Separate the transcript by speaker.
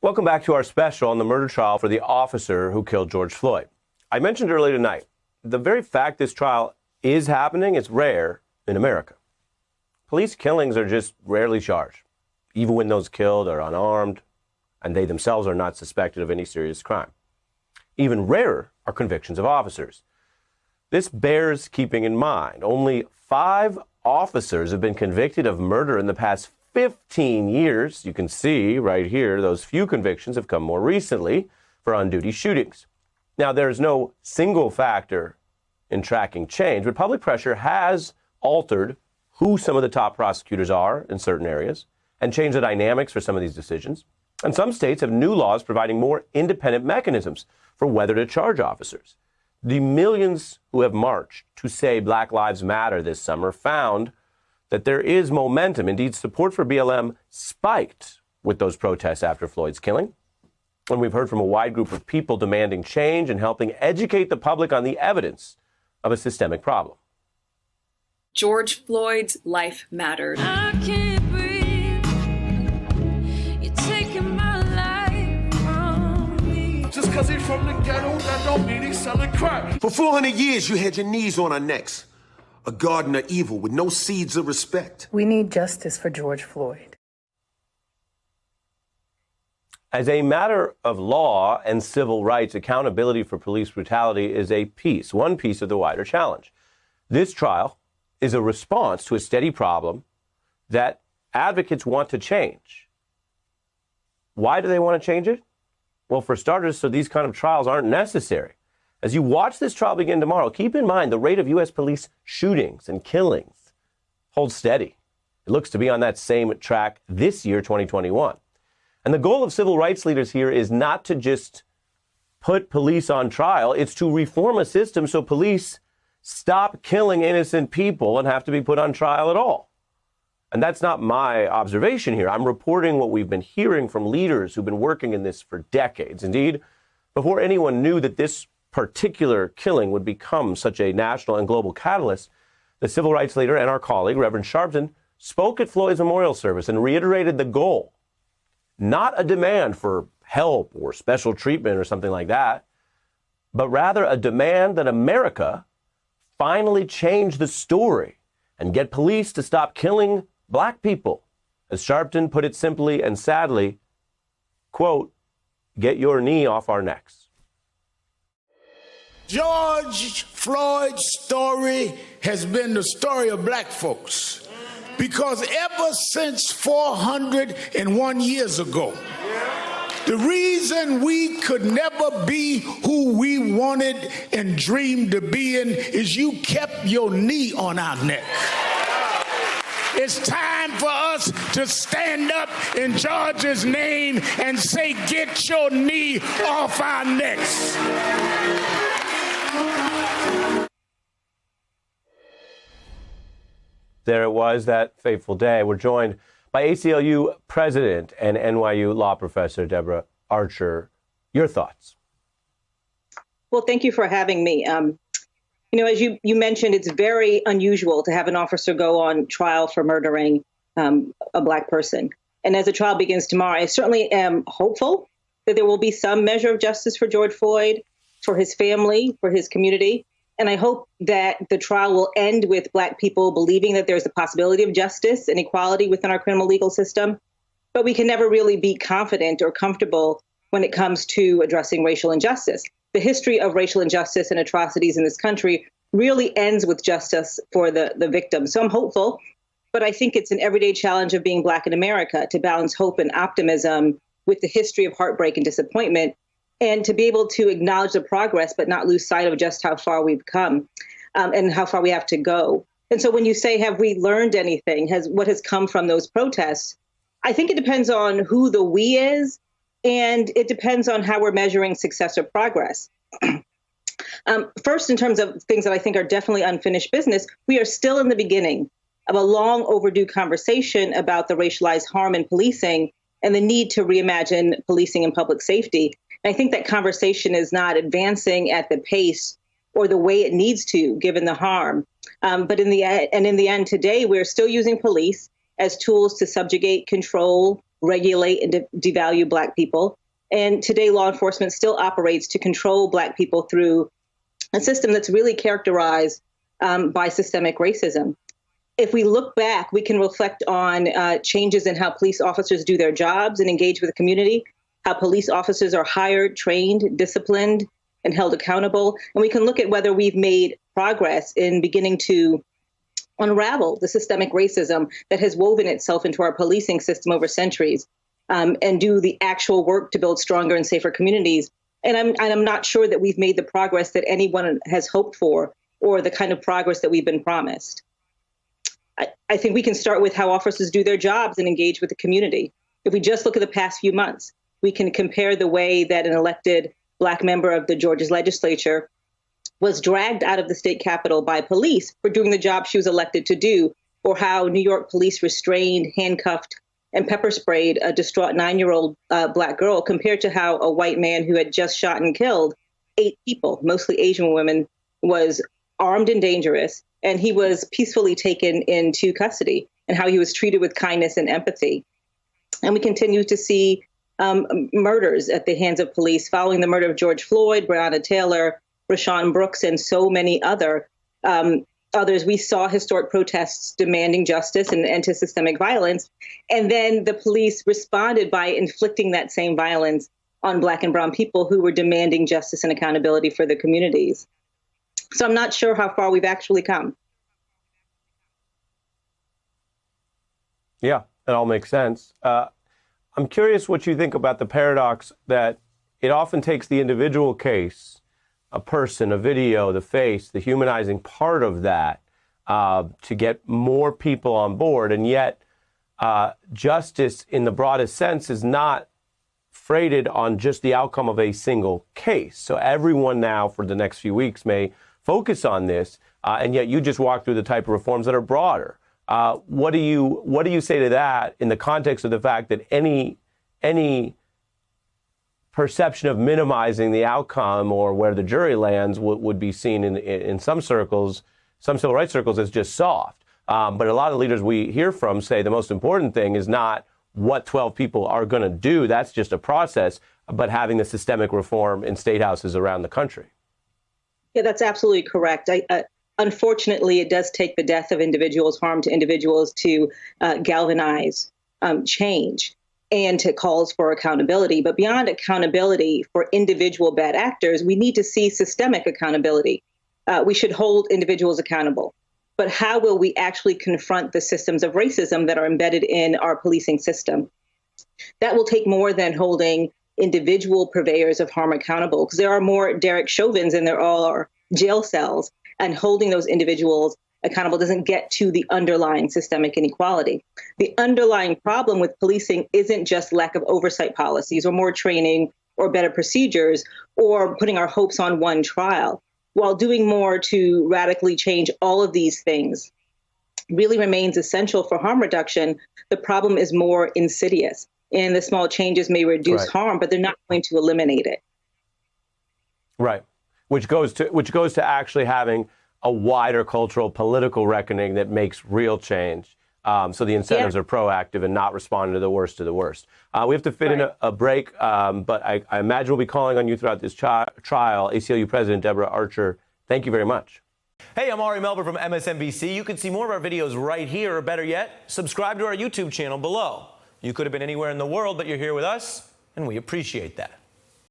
Speaker 1: Welcome back to our special on the murder trial for the officer who killed George Floyd. I mentioned earlier tonight, the very fact this trial is happening is rare in America. Police killings are just rarely charged, even when those killed are unarmed and they themselves are not suspected of any serious crime. Even rarer are convictions of officers. This bears keeping in mind. Only 5 officers have been convicted of murder in the past 15 years. You can see right here, those few convictions have come more recently for on-duty shootings. Now, there's no single factor in tracking change, but public pressure has altered who some of the top prosecutors are in certain areas and changed the dynamics for some of these decisions. And some states have new laws providing more independent mechanisms for whether to charge officers. The millions who have marched to say Black Lives Matter this summer found that there is momentum. Indeed, support for BLM spiked with those protests after Floyd's killing. And we've heard from a wide group of people demanding change and helping educate the public on the evidence of a systemic problem.
Speaker 2: George Floyd's life mattered.
Speaker 3: I can't breathe. You're taking my life from me.
Speaker 4: Just because he's from the ghetto, that don't mean he's selling crack.
Speaker 5: For 400 years, you had your knees on our necks. A garden of evil with no seeds of respect.
Speaker 6: We need justice for George Floyd.
Speaker 1: As a matter of law and civil rights, accountability for police brutality is one piece of the wider challenge. This trial is a response to a steady problem that advocates want to change. Why do they want to change it? Well, for starters, so these kind of trials aren't necessary. As you watch this trial begin tomorrow, keep in mind the rate of U.S. police shootings and killings holds steady. It looks to be on that same track this year, 2021. And the goal of civil rights leaders here is not to just put police on trial. It's to reform a system so police stop killing innocent people and have to be put on trial at all. And that's not my observation here. I'm reporting what we've been hearing from leaders who've been working in this for decades. Indeed, before anyone knew that this particular killing would become such a national and global catalyst, the civil rights leader and our colleague, Reverend Sharpton, spoke at Floyd's memorial service and reiterated the goal, not a demand for help or special treatment or something like that, but rather a demand that America finally change the story and get police to stop killing Black people. As Sharpton put it simply and sadly, quote, get your knee off our necks.
Speaker 4: George Floyd's story has been the story of Black folks. Because ever since 401 years ago, the reason we could never be who we wanted and dreamed to be in is you kept your knee on our neck. It's time for us to stand up in George's name and say, get your knee off our necks.
Speaker 1: There it was, that fateful day. We're joined by ACLU president and NYU law professor Deborah Archer. Your thoughts?
Speaker 7: Well, thank you for having me. As you mentioned, it's very unusual to have an officer go on trial for murdering a Black person. And as the trial begins tomorrow, I certainly am hopeful that there will be some measure of justice for George Floyd, for his family, for his community. And I hope that the trial will end with Black people believing that there's a possibility of justice and equality within our criminal legal system. But we can never really be confident or comfortable when it comes to addressing racial injustice. The history of racial injustice and atrocities in this country really ends with justice for the victims. So I'm hopeful, but I think it's an everyday challenge of being Black in America to balance hope and optimism with the history of heartbreak and disappointment, and to be able to acknowledge the progress, but not lose sight of just how far we've come and how far we have to go. And so when you say, have we learned anything? What has come from those protests? I think it depends on who the we is, and it depends on how we're measuring success or progress. First, in terms of things that I think are definitely unfinished business, we are still in the beginning of a long overdue conversation about the racialized harm in policing and the need to reimagine policing and public safety. And I think that conversation is not advancing at the pace or the way it needs to, given the harm. But in the end, today, we're still using police as tools to subjugate, control, regulate and devalue Black people. And today, law enforcement still operates to control Black people through a system that's really characterized by systemic racism. If we look back, we can reflect on changes in how police officers do their jobs and engage with the community, how police officers are hired, trained, disciplined, and held accountable. And we can look at whether we've made progress in beginning to unravel the systemic racism that has woven itself into our policing system over centuries, and do the actual work to build stronger and safer communities. And I'm not sure that we've made the progress that anyone has hoped for or the kind of progress that we've been promised. I think we can start with how officers do their jobs and engage with the community. If we just look at the past few months, we can compare the way that an elected Black member of the Georgia's legislature was dragged out of the state capitol by police for doing the job she was elected to do, or how New York police restrained, handcuffed, and pepper sprayed a distraught 9-year-old Black girl, compared to how a white man who had just shot and killed 8 people, mostly Asian women, was armed and dangerous, and he was peacefully taken into custody, and how he was treated with kindness and empathy. And we continue to see murders at the hands of police following the murder of George Floyd, Breonna Taylor, Rashawn Brooks, and so many others. We saw historic protests demanding justice and end to systemic violence. And then the police responded by inflicting that same violence on Black and brown people who were demanding justice and accountability for their communities. So I'm not sure how far we've actually come.
Speaker 1: Yeah, that all makes sense. I'm curious what you think about the paradox that it often takes the individual case, a person, a video, the face, the humanizing part of that to get more people on board. And yet justice in the broadest sense is not freighted on just the outcome of a single case. So everyone now for the next few weeks may focus on this, and yet you just walk through the type of reforms that are broader. What do you say to that in the context of the fact that any perception of minimizing the outcome or where the jury lands would be seen in some circles, some civil rights circles, as just soft. But a lot of leaders we hear from say the most important thing is not what 12 people are going to do. That's just a process, but having the systemic reform in state houses around the country.
Speaker 7: Yeah, that's absolutely correct. Unfortunately, it does take the death of individuals, harm to individuals, to galvanize change and to calls for accountability. But beyond accountability for individual bad actors, we need to see systemic accountability. We should hold individuals accountable. But how will we actually confront the systems of racism that are embedded in our policing system? That will take more than holding individual purveyors of harm accountable, because there are more Derek Chauvins than there are jail cells, and holding those individuals accountable doesn't get to the underlying systemic inequality. The underlying problem with policing isn't just lack of oversight policies or more training or better procedures or putting our hopes on one trial. While doing more to radically change all of these things really remains essential for harm reduction, the problem is more insidious. And the small changes may reduce harm, but they're not going to eliminate it.
Speaker 1: Right. Which goes to actually having a wider cultural political reckoning that makes real change. So the incentives are proactive and not responding to the worst of the worst. We have to fit in a break, but I imagine we'll be calling on you throughout this trial. ACLU President Deborah Archer, thank you very much.
Speaker 8: Hey, I'm Ari Melber from MSNBC. You can see more of our videos right here, or better yet, subscribe to our YouTube channel below. You could have been anywhere in the world, but you're here with us, and we appreciate that.